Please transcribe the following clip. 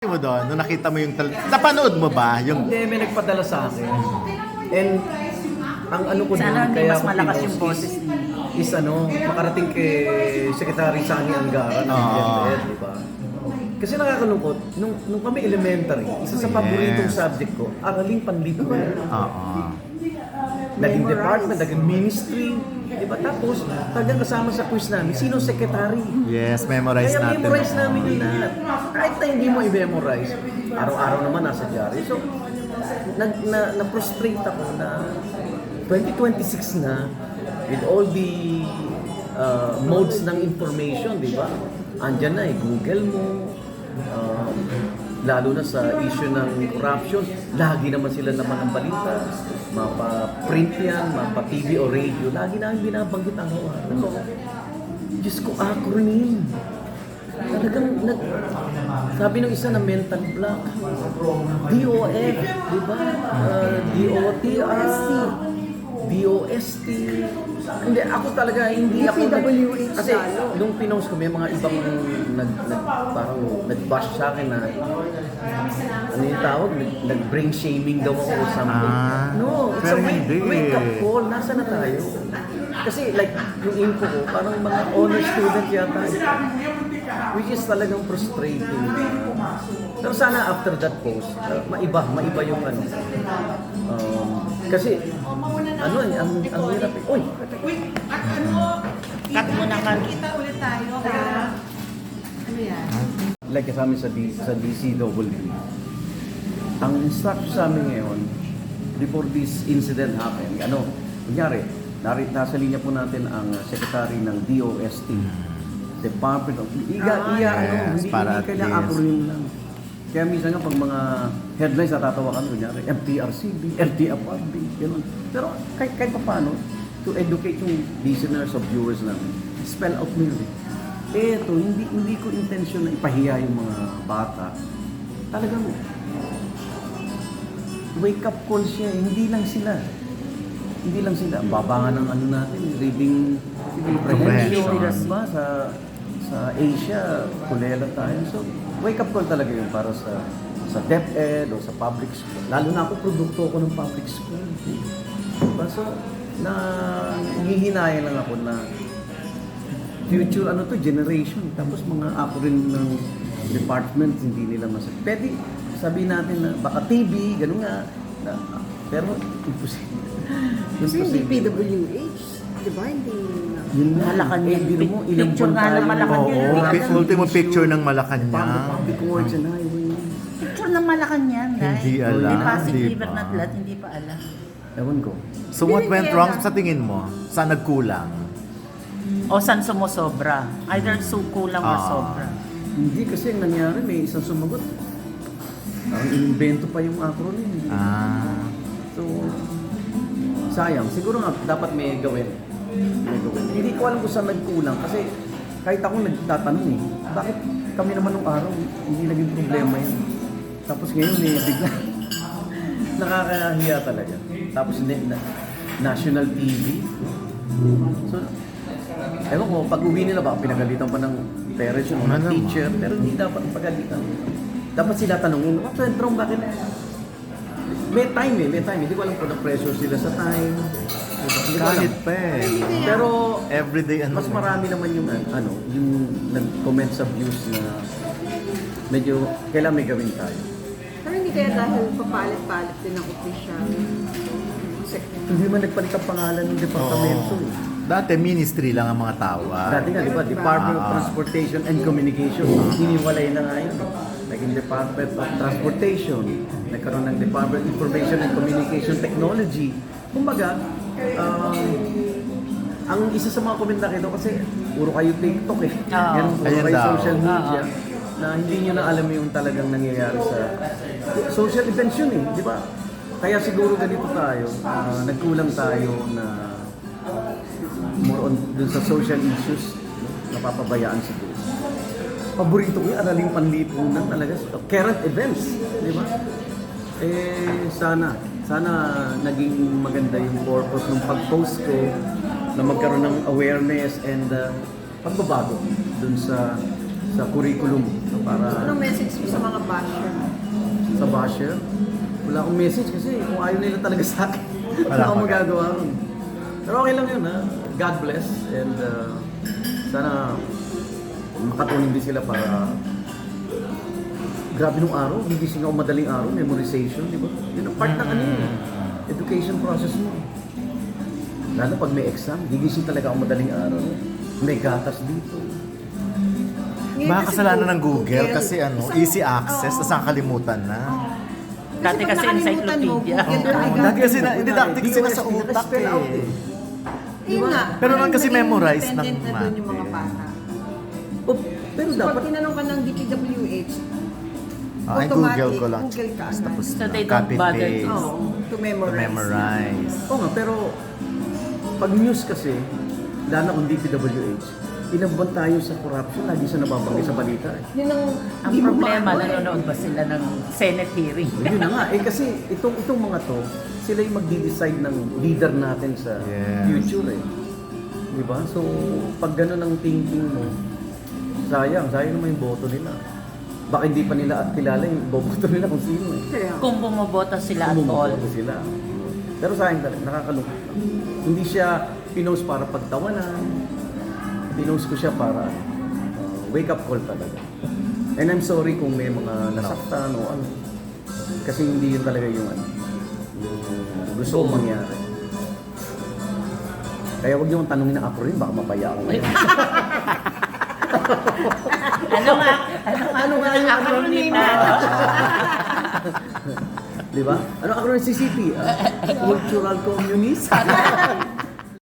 Mo doon, nung nakita mo yung napanood mo ba yung Hindi, may nagpadala sa akin. And ang ano ko Sana din, hindi kaya mas ako malakas pinost yung boses niya. is makarating kay Secretary Sani Angara ng DepEd, di ba? Kasi nakakalungkot, nung kami elementary, isa sa paboritong subject ko, araling panlipunan. Naging department, naging ministry, di ba? Tapos, talagang kasama sa quiz namin, sino secretary? Yes, memorize Kaya natin. memorize namin yun lahat. Kahit na hindi mo i-memorize, araw-araw naman nasa diary. So, na-frustrate ako na 2026 na with all the modes ng information, di ba? Andyan na Google mo, lalo na sa issue ng corruption, lagi naman sila naman ang balita, mapa-print yan, mapa-TV o radio, lagi na ang binabanggit ang ano. Diyos ko, acronym. Talagang, sabi ng isa na mental block. DOF, di ba? DOTRC, DOST. Hindi, ako talaga, hindi ako kasi nung pinost ko, may mga ibang parang nag-bash sa akin na ano yung tawag? Nag-brain shaming daw ako or something. No, it's a wake up call. Nasa na tayo? Kasi like, yung info ko, parang mga honor student yata. Which is talagang frustrating. Pero sana after that post, maiba yung ano. Kasi, ang hirap eh. Uy! Cut mo na ka. Kita ulit tayo, ha? Ano yan? Like sa amin sa DCW, ang instruction sa amin ngayon, before this incident happened, kunyari, nasa linya po natin ang secretary ng DOST, Department of hindi kailangan acronym lang. Kaya minsan nga pag mga headlines natatawa kami, kunyari, MTRCB, LTFRB, gano'n. Pero kahit pa paano, to educate yung listeners of viewers namin, spell out mo yun. Eto, hindi ko intention na ipahiya yung mga bata. Talagang wake up call siya, hindi lang sila. Ang baba nga ng ano natin, reading comprehension, diba? Sa Asia, kulela tayo. So, wake up call talaga yun para sa DepEd o sa public school. Lalo na ako, produkto ako ng public school. Diba? So, hihinayan lang ako na future generation. Tapos mga ako rin ng department, hindi nila masabi. Pwede sabihin natin na baka TV, gano'n nga. Pero, imposible. Kasi hindi PWH, di ba? Hindi Yun nga, Malacanang. mo, ilang Picture buwan nga ng tayo. Malacanang. Oo, ultimo picture ng Malacanang. Public works and highway. Picture ng Malacanang, guys. Hindi alam, May Pasig di River ba? na lahat, hindi pa alam. Ewan ko. So what went wrong sa tingin mo? Saan nagkulang? O saan sumusobra? Either kulang or sobra. Hindi kasi ang nangyari, may isang sumagot. Parang inimbento pa yung acronym. So, sayang. Siguro nga, dapat may gawin. Hindi ko alam kung saan nagkulang. Kasi kahit ako nagtatanong bakit kami naman nung araw, hindi naging problema yun. Tapos ngayon, bigla. Nakakahiya talaga. Tapos national TV. So, ewan ko, pag uwi nila ba, pinagalitan pa ng parents yun, ng teacher, pero hindi dapat pagalitan. Dapat sila tanongin, what went wrong, bakit? May time. Hindi ko alam kung na-pressure sila sa time. Kahit pa eh. Pero, Everyday mas marami naman yung nag-comment sa views na medyo kailangan may gawin tayo. Pero hindi kaya dahil papalit-palit din ang official. Hindi man nagpalit ang pangalan ng departamento. Dati ministry lang ang mga tawag. Dati nga, di ba, Department of Transportation and Communication, hiniwalay na nga yun. Naging Department of Transportation, nagkaroon ng Department of Information and Communication Technology. Kumbaga, ang isa sa mga komenta kito kasi puro kayo TikTok eh. Yan, puro kayo social media. Na hindi nyo na alam yung talagang nangyayari sa social events yun eh, di ba? Kaya siguro ganito tayo, nagkulang tayo na more on dun sa social issues, napapabayaan siguro. Paborito ko yung araling panlipunan talaga. Current events, di ba? Sana naging maganda yung purpose ng pag-post ko na magkaroon ng awareness and pagbabago dun sa sa curriculum para Anong message mo sa mga basher? sa basher. Wala akong message kasi kung ayaw nila talaga sa akin, wala Wala akong ka. magagawa ron. Pero okay lang yun ha. God bless and sana makatulong din sila para grabe nung araw, gigising ako madaling araw, memorization, di ba? Yun ang part ng ano yun, education process mo. Lalo pag may exam, gigising talaga ako madaling araw. May gatas dito. Ngayon Baka kasi kasalanan ng Google kasi Isang- easy access, Oo. tapos nakakalimutan na. Dati pag kasi nakalimutan mo, encyclopedia. Google na agad. Dati kasi hindi dati kasi nasa DOST, utak spell out eh. Yun nga. Pero nun kasi Naging memorize ng independent na dun yung mga math, bata. Oh, pero So, dapat pag tinanong ka ng DPWH, Ay, automatic, Google ko lang. Google ka. Tapos So they don't copy bother paste. to- Oo, to To memorize. memorize. Oo nga, pero pag news kasi, lalo na kung DPWH, inabuan tayo sa corruption, lagi siya nababanggit sa balita. Eh. Yun ang, Ang di mo problema, maano eh. nanonood ba sila ng Senate hearing? Yun na nga, kasi itong mga to, sila yung magdi-decide ng leader natin sa Yes. future eh. Di ba? So, pag gano'n ang thinking mo, sayang naman yung boto nila. Baka hindi pa nila at kilala yung boboto nila kung sino eh. Kaya, Kung bumoboto sila at Kung all. bumoboto sila. Pero sayang talaga, nakakalungkot lang. Hindi siya pinost para pagtawanan. Pinost ko siya para wake up call talaga. And I'm sorry kung may mga nasaktan o ano. Kasi hindi yun talaga yung ano, yung gusto kong mangyari. Kaya wag niyo akong tanungin na ako rin, baka mapaya ako ngayon. Ano nga yung acronym na? Di ba? Ano ako rin CCP? Cultural Communist?